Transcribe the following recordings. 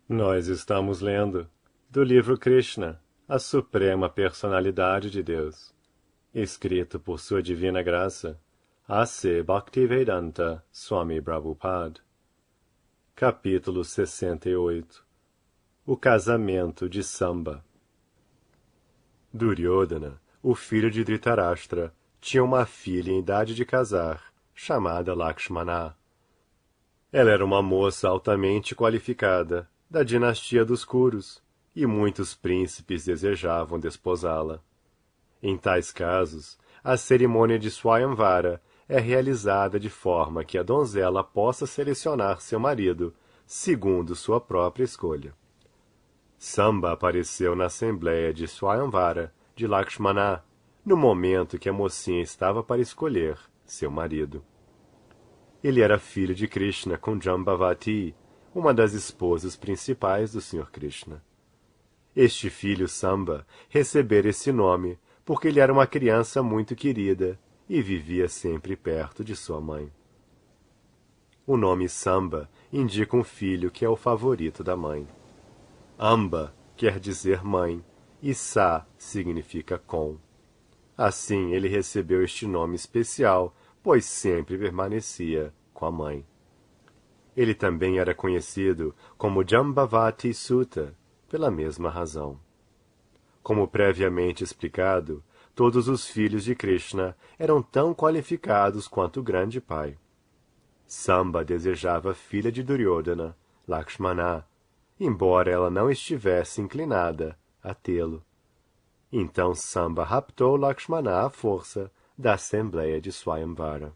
Nós estamos lendo do livro Krishna, a Suprema Personalidade de Deus, escrito por Sua Divina Graça, A.C. Bhaktivedanta Swami Prabhupada. Capítulo 68. O casamento de Samba. Duryodhana, o filho de Dhritarashtra, tinha uma filha em idade de casar, chamada Lakshmana. Ela era uma moça altamente qualificada, da dinastia dos Kurus, e muitos príncipes desejavam desposá-la. Em tais casos, a cerimônia de Swayamvara é realizada de forma que a donzela possa selecionar seu marido, segundo sua própria escolha. Samba apareceu na assembleia de Swayamvara de Lakshmana, no momento que a mocinha estava para escolher seu marido. Ele era filho de Krishna com Jambavati, uma das esposas principais do Sr. Krishna. Este filho, Samba, recebera esse nome porque ele era uma criança muito querida e vivia sempre perto de sua mãe. O nome Samba indica um filho que é o favorito da mãe. Amba quer dizer mãe, e Sa significa com. Assim, ele recebeu este nome especial, pois sempre permanecia com a mãe. Ele também era conhecido como Jambavati Sutta, pela mesma razão. Como previamente explicado, todos os filhos de Krishna eram tão qualificados quanto o grande pai. Samba desejava a filha de Duryodhana, Lakshmana, embora ela não estivesse inclinada a tê-lo. Então Samba raptou Lakshmana à força da Assembleia de Swayamvara.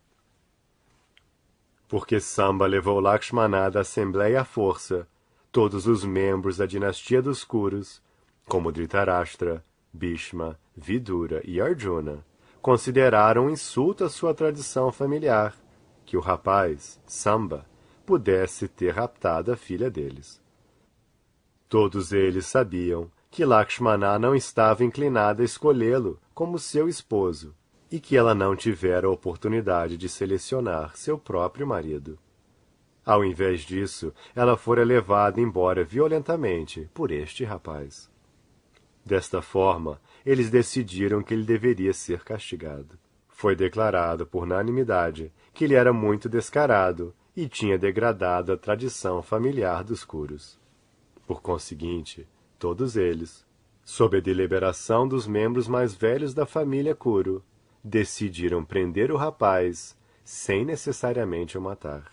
Porque Samba levou Lakshmana da Assembleia à força, todos os membros da dinastia dos Kurus, como Dhritarashtra, Bhishma, Vidura e Arjuna, consideraram um insulto à sua tradição familiar, que o rapaz, Samba, pudesse ter raptado a filha deles. Todos eles sabiam que Lakshmana não estava inclinada a escolhê-lo como seu esposo e que ela não tivera a oportunidade de selecionar seu próprio marido. Ao invés disso, ela fora levada embora violentamente por este rapaz. Desta forma, eles decidiram que ele deveria ser castigado. Foi declarado por unanimidade que ele era muito descarado e tinha degradado a tradição familiar dos Kurus. Por conseguinte, todos eles, sob a deliberação dos membros mais velhos da família Kuru, decidiram prender o rapaz sem necessariamente o matar.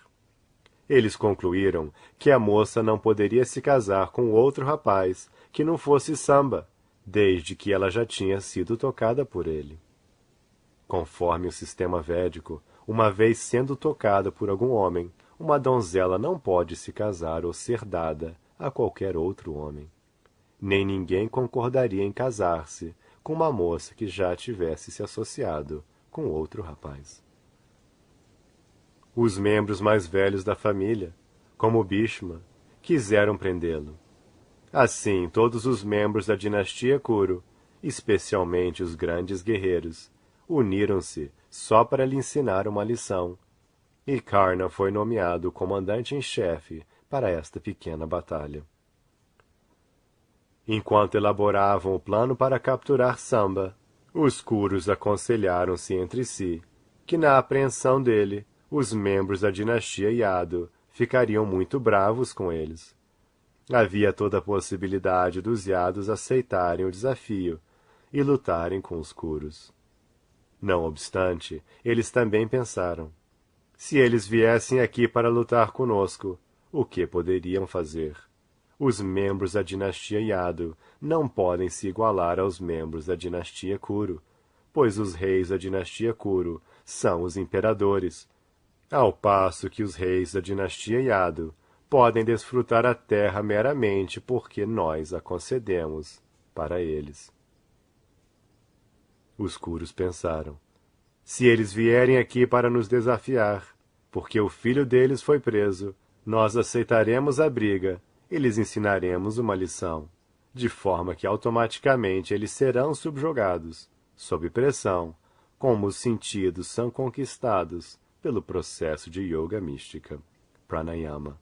Eles concluíram que a moça não poderia se casar com outro rapaz que não fosse Samba, desde que ela já tinha sido tocada por ele. Conforme o sistema védico, uma vez sendo tocada por algum homem, uma donzela não pode se casar ou ser dada a qualquer outro homem. Nem ninguém concordaria em casar-se com uma moça que já tivesse se associado com outro rapaz. Os membros mais velhos da família, como Bhishma, quiseram prendê-lo. Assim, todos os membros da dinastia Kuru, especialmente os grandes guerreiros, uniram-se só para lhe ensinar uma lição, e Karna foi nomeado comandante em chefe para esta pequena batalha. Enquanto elaboravam o plano para capturar Samba, os Kurus aconselharam-se entre si que, na apreensão dele, os membros da dinastia Yadu ficariam muito bravos com eles. Havia toda a possibilidade dos Yadus aceitarem o desafio e lutarem com os Kurus. Não obstante, eles também pensaram: se eles viessem aqui para lutar conosco, o que poderiam fazer? Os membros da dinastia Yadu não podem se igualar aos membros da dinastia Kuru, pois os reis da dinastia Kuru são os imperadores, ao passo que os reis da dinastia Yadu podem desfrutar a terra meramente porque nós a concedemos para eles. Os Kurus pensaram: se eles vierem aqui para nos desafiar, porque o filho deles foi preso, nós aceitaremos a briga e lhes ensinaremos uma lição, de forma que automaticamente eles serão subjugados, sob pressão, como os sentidos são conquistados pelo processo de yoga mística, pranayama.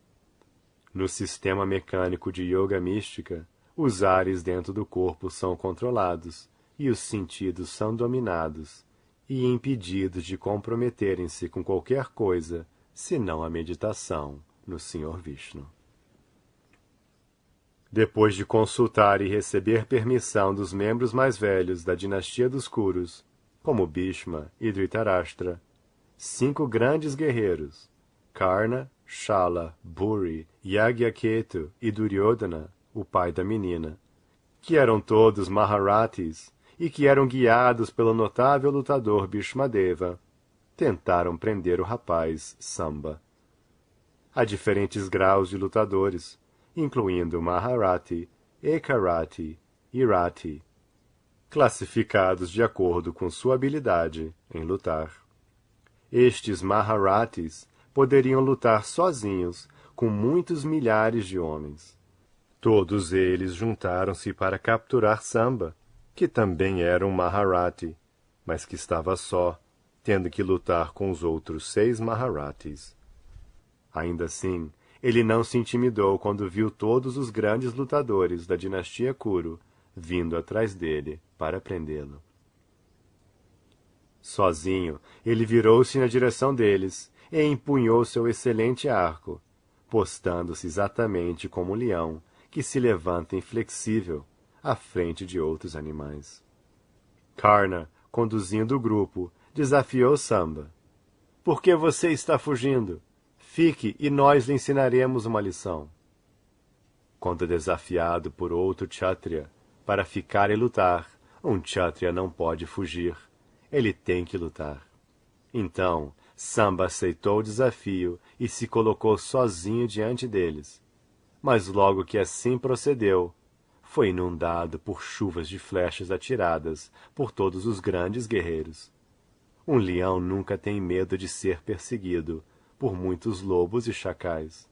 No sistema mecânico de yoga mística, os ares dentro do corpo são controlados e os sentidos são dominados e impedidos de comprometerem-se com qualquer coisa, senão a meditação no Senhor Vishnu. Depois de consultar e receber permissão dos membros mais velhos da dinastia dos Kurus, como Bhishma e Dhritarashtra, 5 grandes guerreiros, Karna, Shala, Buri, Yagyaketu e Duryodhana, o pai da menina, que eram todos Maharathis e que eram guiados pelo notável lutador Bhishmadeva, tentaram prender o rapaz Samba. Há diferentes graus de lutadores, incluindo Maharathi, Ekarathi e Rathi, classificados de acordo com sua habilidade em lutar. Estes Maharathis poderiam lutar sozinhos com muitos milhares de homens. Todos eles juntaram-se para capturar Samba, que também era um Maharathi, mas que estava só, tendo que lutar com os outros 6 Maharathis. Ainda assim, ele não se intimidou quando viu todos os grandes lutadores da dinastia Kuru vindo atrás dele para prendê-lo. Sozinho, ele virou-se na direção deles e empunhou seu excelente arco, postando-se exatamente como um leão que se levanta inflexível à frente de outros animais. Karna, conduzindo o grupo, desafiou Samba. — Por que você está fugindo? Fique e nós lhe ensinaremos uma lição. Quando desafiado por outro Kshatriya para ficar e lutar, um Kshatriya não pode fugir. Ele tem que lutar. Então, Samba aceitou o desafio e se colocou sozinho diante deles. Mas logo que assim procedeu, foi inundado por chuvas de flechas atiradas por todos os grandes guerreiros. Um leão nunca tem medo de ser perseguido por muitos lobos e chacais.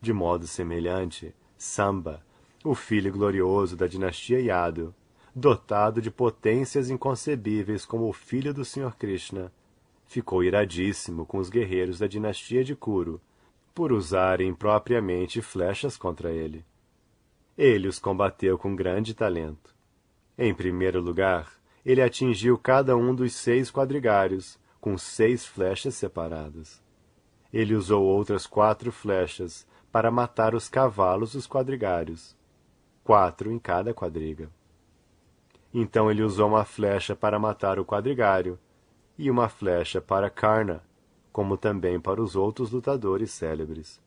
De modo semelhante, Samba, o filho glorioso da dinastia Yadu, dotado de potências inconcebíveis como o filho do Sr. Krishna, ficou iradíssimo com os guerreiros da dinastia de Kuru, por usarem impropriamente flechas contra ele. Ele os combateu com grande talento. Em primeiro lugar, ele atingiu cada um dos 6 quadrigários, com 6 flechas separadas. Ele usou outras 4 flechas para matar os cavalos dos quadrigários, 4 em cada quadriga. Então ele usou uma flecha para matar o quadrigário, e uma flecha para Karna, como também para os outros lutadores célebres.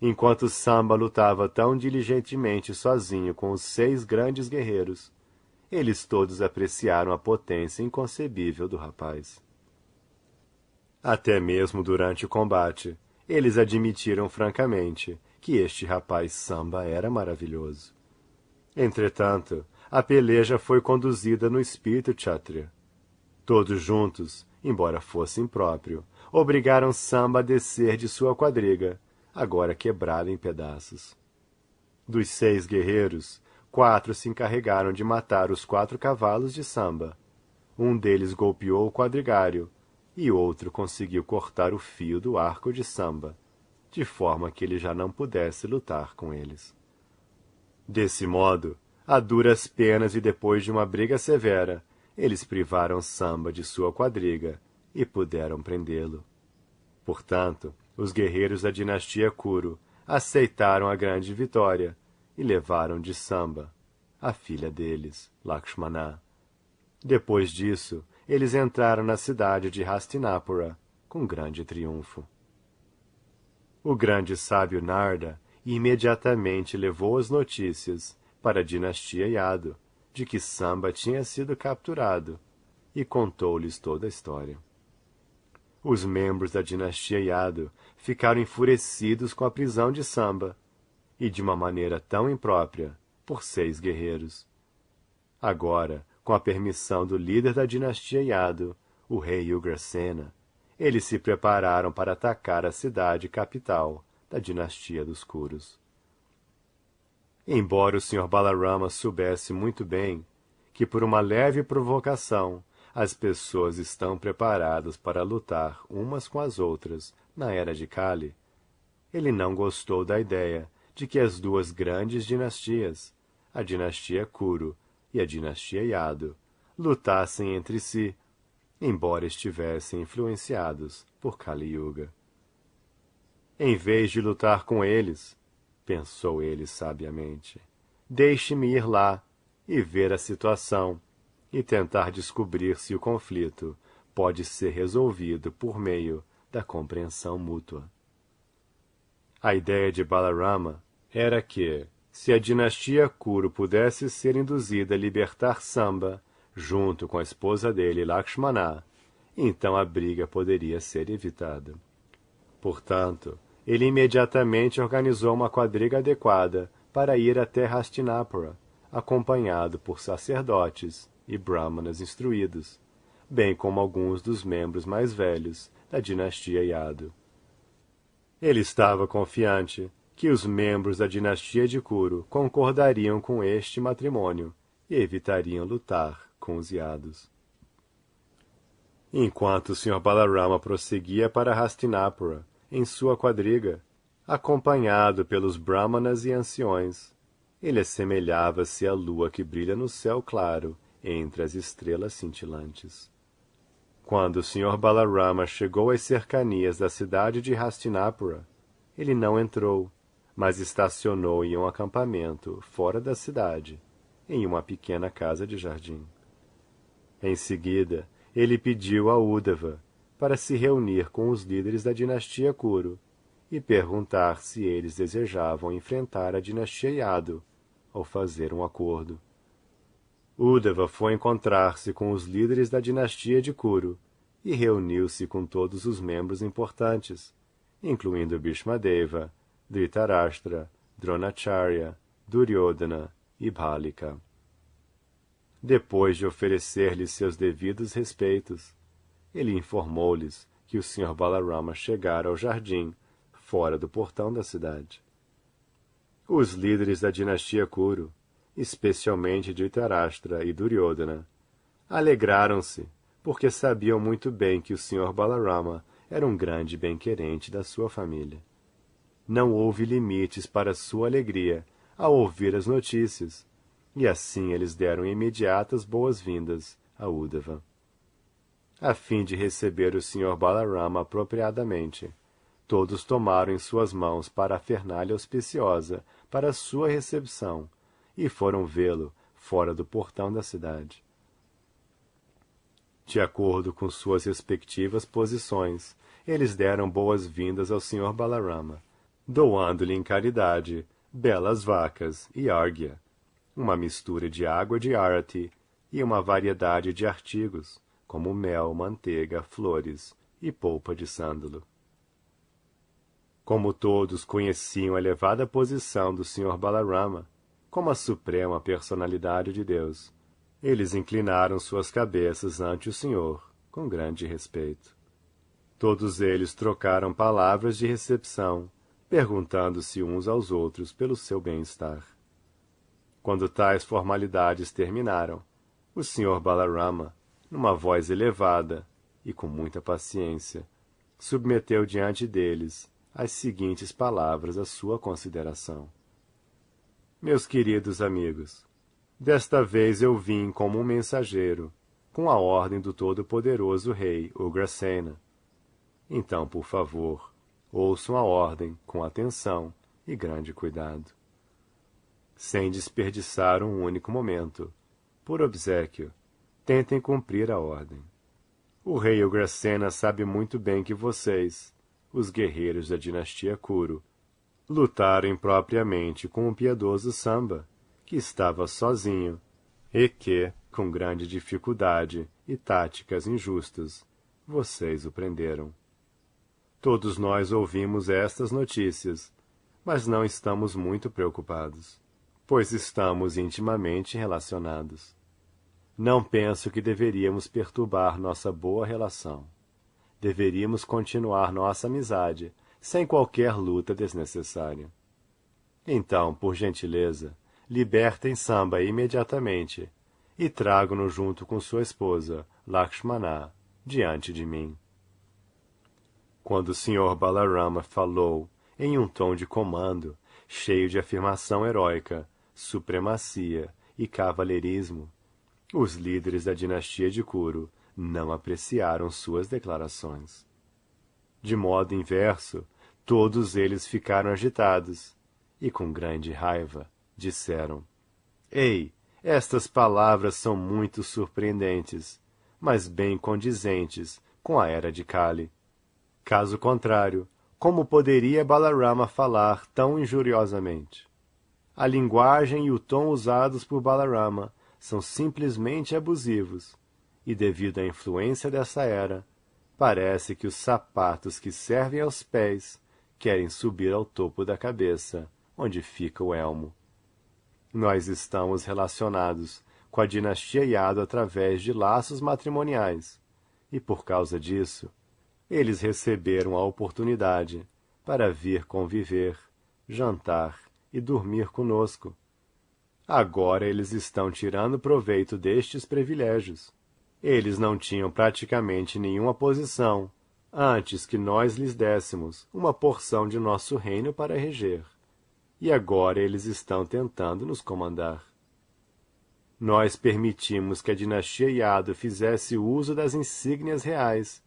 Enquanto Samba lutava tão diligentemente sozinho com os 6 grandes guerreiros, eles todos apreciaram a potência inconcebível do rapaz. Até mesmo durante o combate, eles admitiram francamente que este rapaz Samba era maravilhoso. Entretanto, a peleja foi conduzida no espírito Kshatriya. Todos juntos, embora fosse impróprio, obrigaram Samba a descer de sua quadriga, agora quebrada em pedaços. Dos 6 guerreiros, 4 se encarregaram de matar os 4 cavalos de Samba. Um deles golpeou o quadrigário, e outro conseguiu cortar o fio do arco de Samba, de forma que ele já não pudesse lutar com eles. Desse modo, a duras penas e depois de uma briga severa, eles privaram Samba de sua quadriga e puderam prendê-lo. Portanto, os guerreiros da dinastia Kuru aceitaram a grande vitória e levaram de Samba a filha deles, Lakshmana. Depois disso, eles entraram na cidade de Hastinapura com grande triunfo. O grande sábio Narda imediatamente levou as notícias para a dinastia Yadu de que Samba tinha sido capturado e contou-lhes toda a história. Os membros da dinastia Yadu ficaram enfurecidos com a prisão de Samba, e de uma maneira tão imprópria, por 6 guerreiros. Agora, com a permissão do líder da dinastia Yadu, o rei Ugrasena, eles se prepararam para atacar a cidade capital da dinastia dos Kurus. Embora o Sr. Balarama soubesse muito bem que, por uma leve provocação, as pessoas estão preparadas para lutar umas com as outras na era de Kali, ele não gostou da ideia de que as duas grandes dinastias, a dinastia Kuru e a dinastia Yadu, lutassem entre si, embora estivessem influenciados por Kali Yuga. Em vez de lutar com eles, pensou ele sabiamente, deixe-me ir lá e ver a situação e tentar descobrir se o conflito pode ser resolvido por meio da compreensão mútua. A ideia de Balarama era que, se a dinastia Kuru pudesse ser induzida a libertar Samba, junto com a esposa dele, Lakshmana, então a briga poderia ser evitada. Portanto, ele imediatamente organizou uma quadriga adequada para ir até Hastinapura, acompanhado por sacerdotes e brahmanas instruídos, bem como alguns dos membros mais velhos da dinastia Yadu. Ele estava confiante que os membros da dinastia de Kuru concordariam com este matrimônio e evitariam lutar com os Yadus. Enquanto o Sr. Balarama prosseguia para Hastinapura, em sua quadriga, acompanhado pelos brahmanas e anciões, ele assemelhava-se à lua que brilha no céu claro entre as estrelas cintilantes. Quando o Sr. Balarama chegou às cercanias da cidade de Hastinapura, ele não entrou, mas estacionou em um acampamento fora da cidade, em uma pequena casa de jardim. Em seguida, ele pediu a Uddhava para se reunir com os líderes da dinastia Kuru e perguntar se eles desejavam enfrentar a dinastia Yadu ou fazer um acordo. Uddhava foi encontrar-se com os líderes da dinastia de Kuru e reuniu-se com todos os membros importantes, incluindo Bhishmadeva, Dhritarashtra, Dronacharya, Duryodhana e Bhalika. Depois de oferecer-lhes seus devidos respeitos, ele informou-lhes que o Sr. Balarama chegara ao jardim, fora do portão da cidade. Os líderes da dinastia Kuru, especialmente Dhritarashtra e Duryodhana, alegraram-se, porque sabiam muito bem que o Sr. Balarama era um grande bem-querente da sua família. Não houve limites para sua alegria ao ouvir as notícias, e assim eles deram imediatas boas-vindas a Uddhava. A fim de receber o Sr. Balarama apropriadamente, todos tomaram em suas mãos parafernália auspiciosa para sua recepção e foram vê-lo fora do portão da cidade. De acordo com suas respectivas posições, eles deram boas-vindas ao Sr. Balarama, doando-lhe em caridade belas vacas e árghya, uma mistura de água de arati e uma variedade de artigos, como mel, manteiga, flores e polpa de sândalo. Como todos conheciam a elevada posição do Sr. Balarama, como a suprema personalidade de Deus, eles inclinaram suas cabeças ante o Senhor, com grande respeito. Todos eles trocaram palavras de recepção, perguntando-se uns aos outros pelo seu bem-estar. Quando tais formalidades terminaram, o Sr. Balarama, numa voz elevada e com muita paciência, submeteu diante deles as seguintes palavras à sua consideração. Meus queridos amigos, desta vez eu vim como um mensageiro, com a ordem do todo-poderoso rei Ugrasena. Então, por favor, ouçam a ordem com atenção e grande cuidado. Sem desperdiçar um único momento, por obséquio, tentem cumprir a ordem. O rei Ugrasena sabe muito bem que vocês, os guerreiros da dinastia Kuru, lutaram impropriamente com o piedoso Samba, que estava sozinho, e que, com grande dificuldade e táticas injustas, vocês o prenderam. Todos nós ouvimos estas notícias, mas não estamos muito preocupados, pois estamos intimamente relacionados. Não penso que deveríamos perturbar nossa boa relação. Deveríamos continuar nossa amizade, sem qualquer luta desnecessária. Então, por gentileza, libertem Samba imediatamente e tragam-no junto com sua esposa, Lakshmana, diante de mim. Quando o Sr. Balarama falou em um tom de comando, cheio de afirmação heróica, supremacia e cavalheirismo. Os líderes da dinastia de Kuru não apreciaram suas declarações. De modo inverso, todos eles ficaram agitados e, com grande raiva, disseram: Ei, estas palavras são muito surpreendentes, mas bem condizentes com a era de Kali. Caso contrário, como poderia Balarama falar tão injuriosamente? A linguagem e o tom usados por Balarama são simplesmente abusivos, e devido à influência dessa era, parece que os sapatos que servem aos pés querem subir ao topo da cabeça, onde fica o elmo. Nós estamos relacionados com a dinastia Yadu através de laços matrimoniais, e por causa disso, eles receberam a oportunidade para vir conviver, jantar e dormir conosco. Agora eles estão tirando proveito destes privilégios. Eles não tinham praticamente nenhuma posição antes que nós lhes dessemos uma porção de nosso reino para reger. E agora eles estão tentando nos comandar. Nós permitimos que a dinastia Yadu fizesse uso das insígnias reais,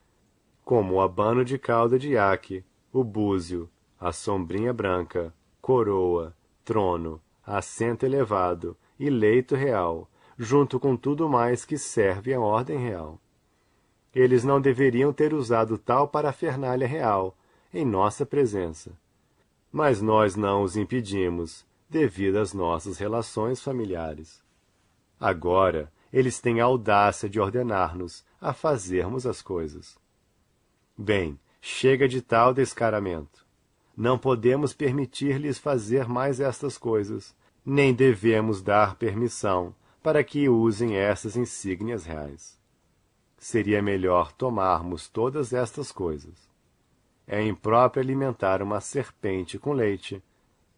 como o abano de cauda de iaque, o búzio, a sombrinha branca, coroa, trono, assento elevado e leito real, junto com tudo mais que serve à ordem real. Eles não deveriam ter usado tal parafernália real em nossa presença, mas nós não os impedimos, devido às nossas relações familiares. Agora, eles têm a audácia de ordenar-nos a fazermos as coisas. Bem, chega de tal descaramento. Não podemos permitir-lhes fazer mais estas coisas, nem devemos dar permissão para que usem essas insígnias reais. Seria melhor tomarmos todas estas coisas. É impróprio alimentar uma serpente com leite,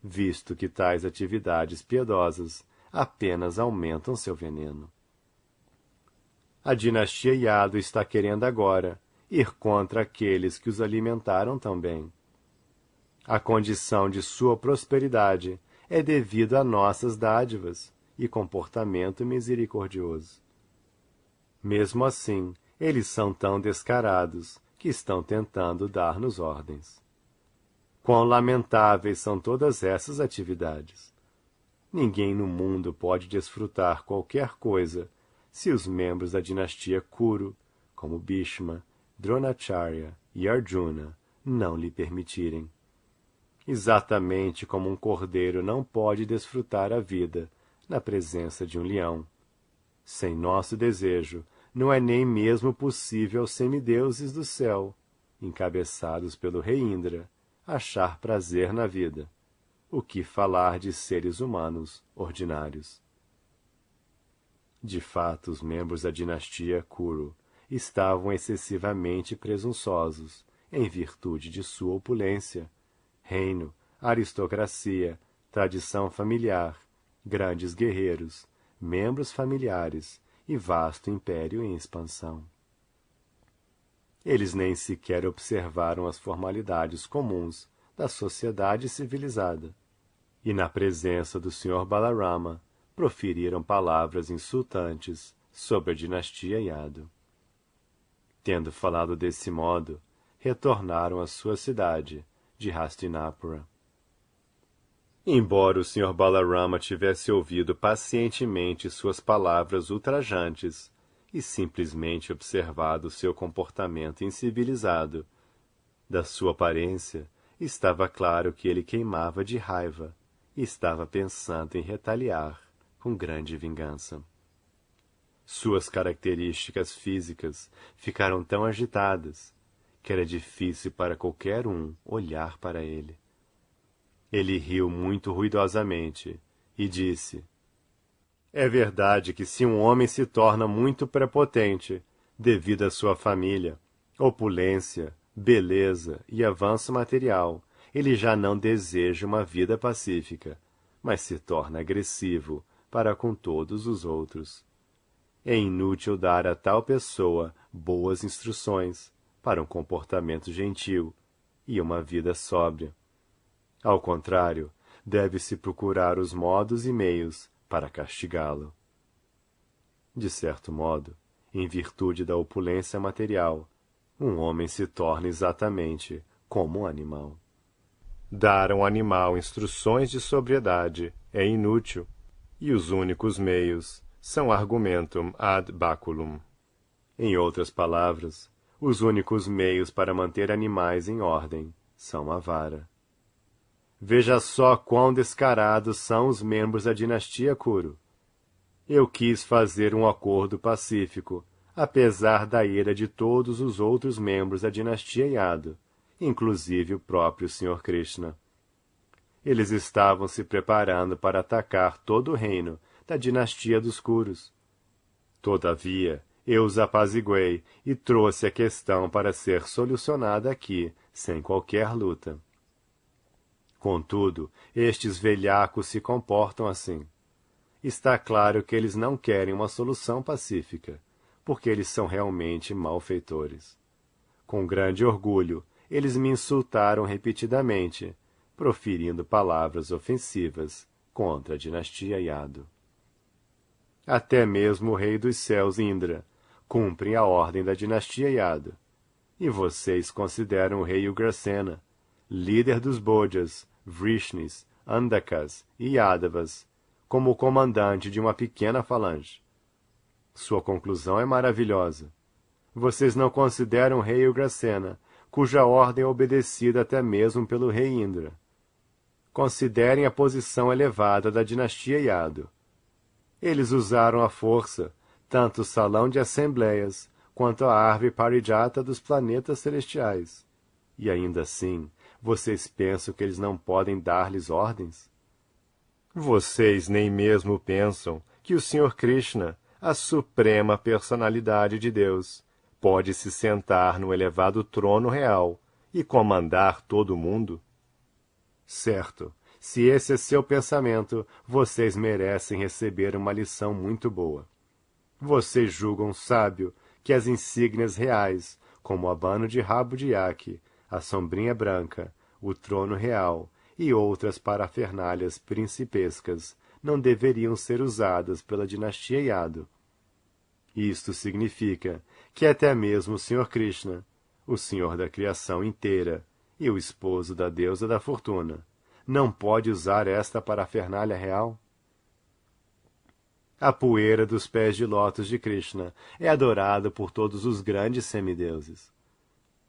visto que tais atividades piedosas apenas aumentam seu veneno. A dinastia Yadu está querendo agora ir contra aqueles que os alimentaram também. A condição de sua prosperidade é devido a nossas dádivas e comportamento misericordioso. Mesmo assim, eles são tão descarados que estão tentando dar-nos ordens. Quão lamentáveis são todas essas atividades! Ninguém no mundo pode desfrutar qualquer coisa se os membros da dinastia Kuru, como Bhishma, Dronacharya e Arjuna, não lhe permitirem. Exatamente como um cordeiro não pode desfrutar a vida na presença de um leão. Sem nosso desejo, não é nem mesmo possível aos semideuses do céu, encabeçados pelo rei Indra, achar prazer na vida. O que falar de seres humanos ordinários? De fato, os membros da dinastia Kuru estavam excessivamente presunçosos, em virtude de sua opulência, reino, aristocracia, tradição familiar, grandes guerreiros, membros familiares e vasto império em expansão. Eles nem sequer observaram as formalidades comuns da sociedade civilizada, e na presença do Sr. Balarama proferiram palavras insultantes sobre a dinastia Yadu. Tendo falado desse modo, retornaram à sua cidade de Hastinapura. Embora o Sr. Balarama tivesse ouvido pacientemente suas palavras ultrajantes e simplesmente observado seu comportamento incivilizado, da sua aparência estava claro que ele queimava de raiva e estava pensando em retaliar com grande vingança. Suas características físicas ficaram tão agitadas que era difícil para qualquer um olhar para ele. Ele riu muito ruidosamente e disse: É verdade que se um homem se torna muito prepotente devido à sua família, opulência, beleza e avanço material, ele já não deseja uma vida pacífica, mas se torna agressivo para com todos os outros. É inútil dar a tal pessoa boas instruções para um comportamento gentil e uma vida sóbria. Ao contrário, deve-se procurar os modos e meios para castigá-lo. De certo modo, em virtude da opulência material, um homem se torna exatamente como um animal. Dar a um animal instruções de sobriedade é inútil, e os únicos meios são argumentum ad baculum. Em outras palavras, os únicos meios para manter animais em ordem são a vara. Veja só quão descarados são os membros da dinastia Kuru. Eu quis fazer um acordo pacífico, apesar da ira de todos os outros membros da dinastia Yadu, inclusive o próprio Sr. Krishna. Eles estavam se preparando para atacar todo o reino da dinastia dos Kurus. Todavia, eu os apaziguei e trouxe a questão para ser solucionada aqui, sem qualquer luta. Contudo, estes velhacos se comportam assim. Está claro que eles não querem uma solução pacífica, porque eles são realmente malfeitores. Com grande orgulho, eles me insultaram repetidamente, proferindo palavras ofensivas contra a dinastia Yadu. Até mesmo o rei dos céus Indra cumpre a ordem da dinastia Yadu, e vocês consideram o rei Ugrasena, líder dos Bodhas, Vrishnis, Andakas e Yadavas, como o comandante de uma pequena falange. Sua conclusão é maravilhosa. Vocês não consideram o rei Ugrasena, cuja ordem é obedecida até mesmo pelo rei Indra. Considerem a posição elevada da dinastia Yadu. Eles usaram a força, tanto o salão de assembleias, quanto a árvore parijata dos planetas celestiais. E ainda assim, vocês pensam que eles não podem dar-lhes ordens? Vocês nem mesmo pensam que o Sr. Krishna, a suprema personalidade de Deus, pode se sentar no elevado trono real e comandar todo o mundo? Certo, se esse é seu pensamento, vocês merecem receber uma lição muito boa. Vocês julgam sábio que as insígnias reais, como o abano de rabo de iaque, a sombrinha branca, o trono real e outras parafernálias principescas, não deveriam ser usadas pela dinastia Yadu. Isto significa que até mesmo o Sr. Krishna, o Senhor da criação inteira e o esposo da deusa da fortuna, não pode usar esta parafernália real? A poeira dos pés de lótus de Krishna é adorada por todos os grandes semideuses.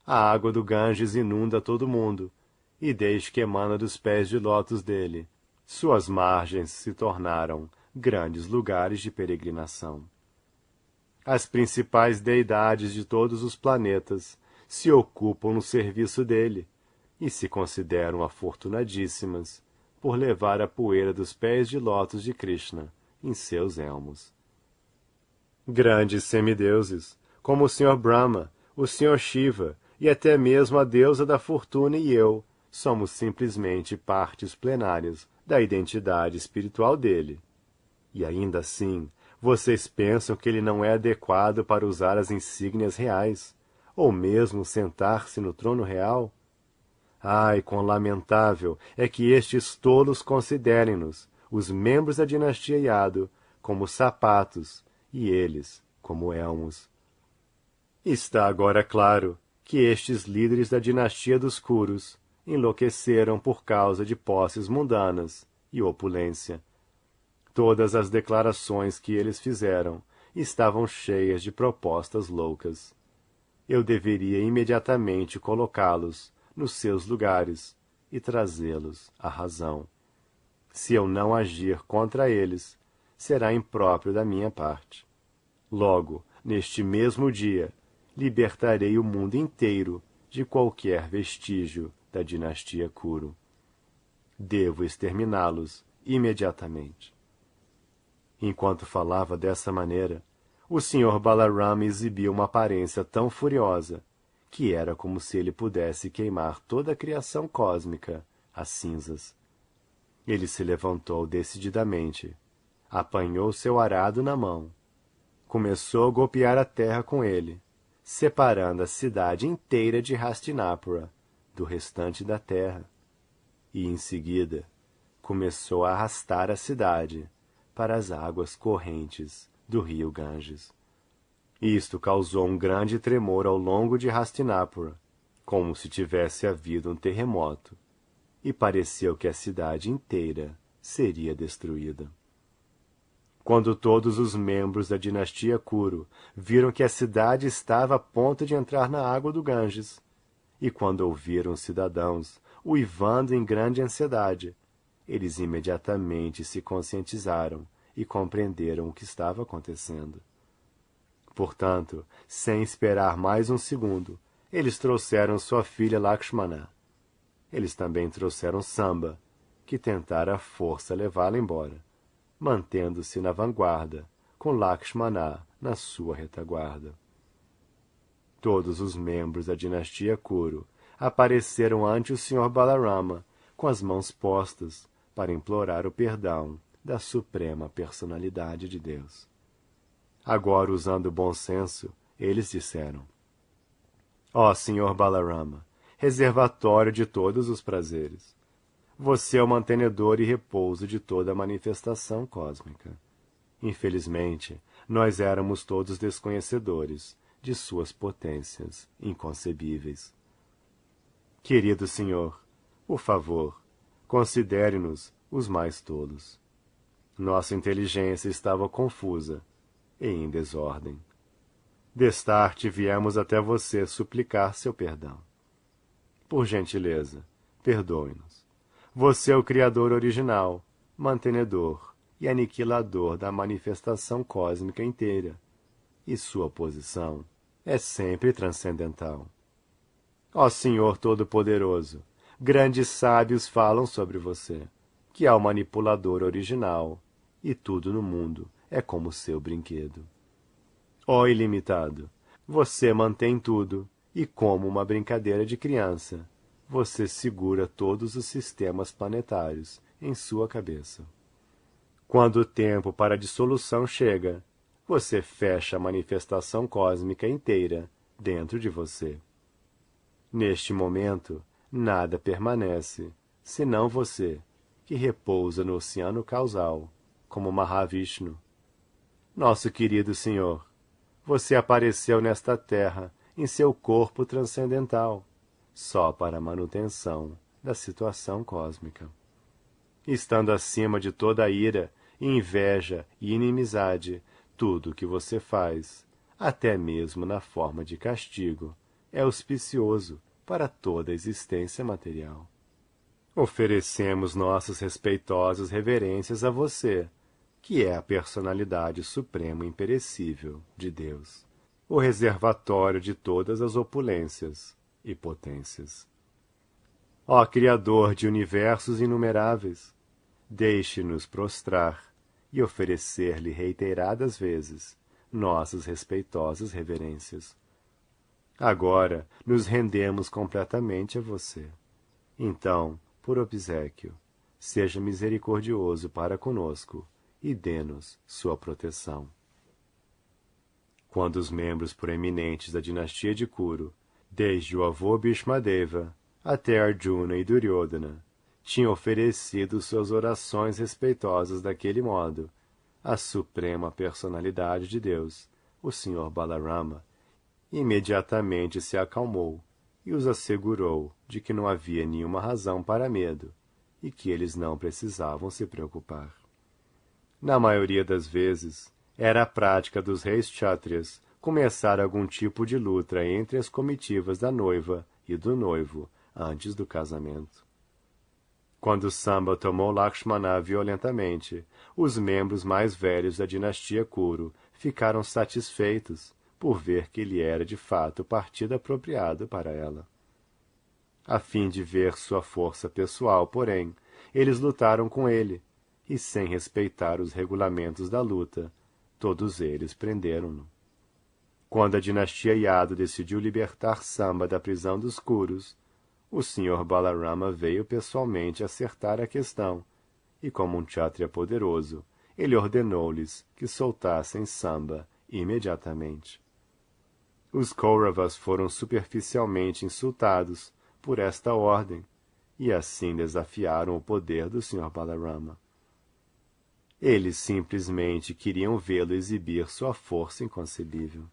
A água do Ganges inunda todo mundo, e desde que emana dos pés de lótus dele, suas margens se tornaram grandes lugares de peregrinação. As principais deidades de todos os planetas se ocupam no serviço dele, e se consideram afortunadíssimas por levar a poeira dos pés de lótus de Krishna em seus elmos. Grandes semideuses, como o Sr. Brahma, o Sr. Shiva e até mesmo a deusa da fortuna e eu, somos simplesmente partes plenárias da identidade espiritual dele. E ainda assim, vocês pensam que ele não é adequado para usar as insígnias reais, ou mesmo sentar-se no trono real? Ai, quão lamentável é que estes tolos considerem-nos, os membros da dinastia Yadu, como sapatos, e eles como elmos. Está agora claro que estes líderes da dinastia dos Kurus enlouqueceram por causa de posses mundanas e opulência. Todas as declarações que eles fizeram estavam cheias de propostas loucas. Eu deveria imediatamente colocá-los nos seus lugares e trazê-los à razão. Se eu não agir contra eles, será impróprio da minha parte. Logo, neste mesmo dia, libertarei o mundo inteiro de qualquer vestígio da dinastia Kuru. Devo exterminá-los imediatamente. Enquanto falava dessa maneira, o Sr. Balaram exibiu uma aparência tão furiosa que era como se ele pudesse queimar toda a criação cósmica às cinzas. Ele se levantou decididamente, apanhou seu arado na mão, começou a golpear a terra com ele, separando a cidade inteira de Hastinapura do restante da terra. e, em seguida, começou a arrastar a cidade para as águas correntes do rio Ganges. Isto causou um grande tremor ao longo de Hastinapura, como se tivesse havido um terremoto, e pareceu que a cidade inteira seria destruída. Quando todos os membros da dinastia Kuru viram que a cidade estava a ponto de entrar na água do Ganges, e quando ouviram os cidadãos uivando em grande ansiedade, eles imediatamente se conscientizaram e compreenderam o que estava acontecendo. Portanto, sem esperar mais um segundo, eles trouxeram sua filha Lakshmana. Eles também trouxeram Samba, que tentara à força levá-la embora, mantendo-se na vanguarda, com Lakshmana na sua retaguarda. Todos os membros da dinastia Kuru apareceram ante o Sr. Balarama, com as mãos postas, para implorar o perdão da suprema personalidade de Deus. Agora, usando o bom senso, eles disseram: Ó Sr. Balarama, reservatório de todos os prazeres, você é o mantenedor e repouso de toda a manifestação cósmica. Infelizmente, nós éramos todos desconhecedores de suas potências inconcebíveis. Querido Senhor, por favor, considere-nos os mais tolos. Nossa inteligência estava confusa e em desordem. Destarte viemos até você suplicar seu perdão. Por gentileza, perdoe-nos. Você é o Criador original, mantenedor e aniquilador da manifestação cósmica inteira, e sua posição é sempre transcendental. Ó Senhor Todo-Poderoso, grandes sábios falam sobre você, que é o manipulador original, e tudo no mundo é como seu brinquedo. Ó Ilimitado, você mantém tudo, e como uma brincadeira de criança, você segura todos os sistemas planetários em sua cabeça. Quando o tempo para a dissolução chega, você fecha a manifestação cósmica inteira dentro de você. Neste momento, nada permanece, senão você, que repousa no oceano causal, como Mahavishnu. Nosso querido Senhor, você apareceu nesta terra em seu corpo transcendental, só para a manutenção da situação cósmica. Estando acima de toda a ira, inveja e inimizade, tudo o que você faz, até mesmo na forma de castigo, é auspicioso para toda a existência material. Oferecemos nossas respeitosas reverências a você, que é a personalidade suprema e imperecível de Deus, o reservatório de todas as opulências e potências. Ó Criador de universos inumeráveis, deixe-nos prostrar e oferecer-lhe reiteradas vezes nossas respeitosas reverências. Agora nos rendemos completamente a você. Então, por obséquio, seja misericordioso para conosco e dê-nos sua proteção. Quando os membros proeminentes da dinastia de Kuru, desde o avô Bhishmadeva até Arjuna e Duryodhana, tinham oferecido suas orações respeitosas daquele modo, a suprema personalidade de Deus, o Sr. Balarama, imediatamente se acalmou e os assegurou de que não havia nenhuma razão para medo e que eles não precisavam se preocupar. Na maioria das vezes, era a prática dos reis kshatriyas começar algum tipo de luta entre as comitivas da noiva e do noivo antes do casamento. Quando Samba tomou Lakshmana violentamente, os membros mais velhos da dinastia Kuru ficaram satisfeitos por ver que ele era de fato o partido apropriado para ela. A fim de ver sua força pessoal, porém, eles lutaram com ele, e sem respeitar os regulamentos da luta, todos eles prenderam-no. Quando a dinastia Yadu decidiu libertar Samba da prisão dos Kurus, o Sr. Balarama veio pessoalmente acertar a questão, e como um kshatriya poderoso, ele ordenou-lhes que soltassem Samba imediatamente. Os Kauravas foram superficialmente insultados por esta ordem, e assim desafiaram o poder do Sr. Balarama. Eles simplesmente queriam vê-lo exibir sua força inconcebível.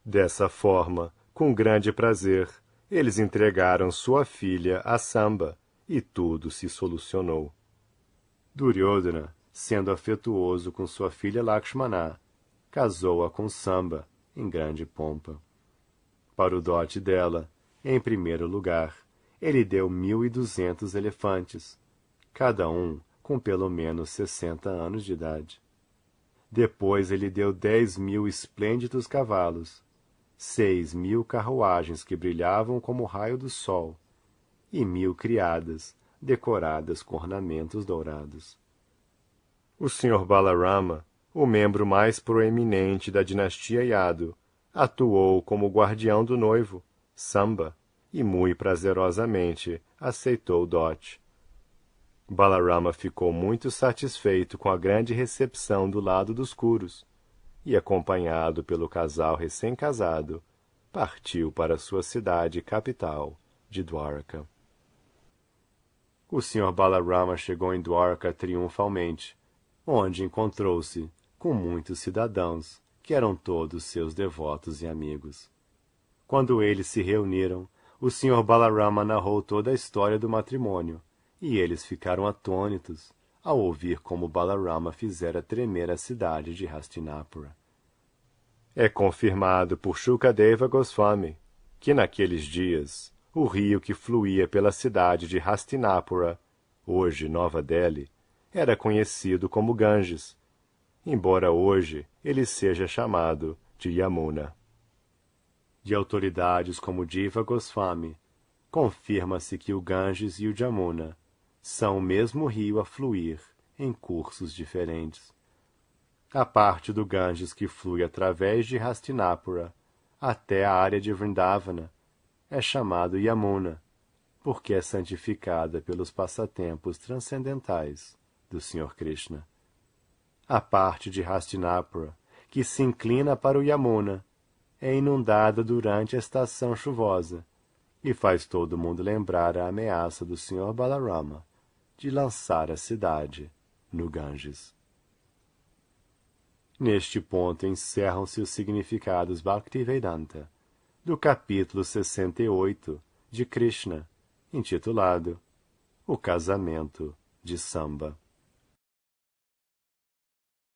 Dessa forma, com grande prazer, eles entregaram sua filha a Samba, e tudo se solucionou. Duryodhana, sendo afetuoso com sua filha Lakshmana, casou-a com Samba, em grande pompa. Para o dote dela, em primeiro lugar, ele deu 1.200 elefantes, cada um com pelo menos 60 anos de idade. Depois ele deu 10.000 esplêndidos cavalos, 6.000 carruagens que brilhavam como o raio do sol, e 1.000 criadas, decoradas com ornamentos dourados. O Sr. Balarama, o membro mais proeminente da dinastia Yadu, atuou como guardião do noivo, Samba, e muito prazerosamente aceitou o dote. Balarama ficou muito satisfeito com a grande recepção do lado dos Kurus, e, acompanhado pelo casal recém-casado, partiu para sua cidade capital de Dwarka. O Sr. Balarama chegou em Dwarka triunfalmente, onde encontrou-se com muitos cidadãos, que eram todos seus devotos e amigos. Quando eles se reuniram, o Sr. Balarama narrou toda a história do matrimônio, e eles ficaram atônitos ao ouvir como Balarama fizera tremer a cidade de Hastinapura. É confirmado por Shukadeva Goswami que naqueles dias o rio que fluía pela cidade de Hastinapura, hoje Nova Delhi, era conhecido como Ganges, embora hoje ele seja chamado de Yamuna. De autoridades como Jiva Goswami, confirma-se que o Ganges e o Jamuna são o mesmo rio a fluir em cursos diferentes. A parte do Ganges que flui através de Hastinapura até a área de Vrindavana é chamado Yamuna, porque é santificada pelos passatempos transcendentais do Sr. Krishna. A parte de Hastinapura que se inclina para o Yamuna é inundada durante a estação chuvosa e faz todo mundo lembrar a ameaça do Sr. Balarama de lançar a cidade no Ganges. Neste ponto encerram-se os significados Bhaktivedanta do capítulo 68 de Krishna, intitulado O Casamento de Samba.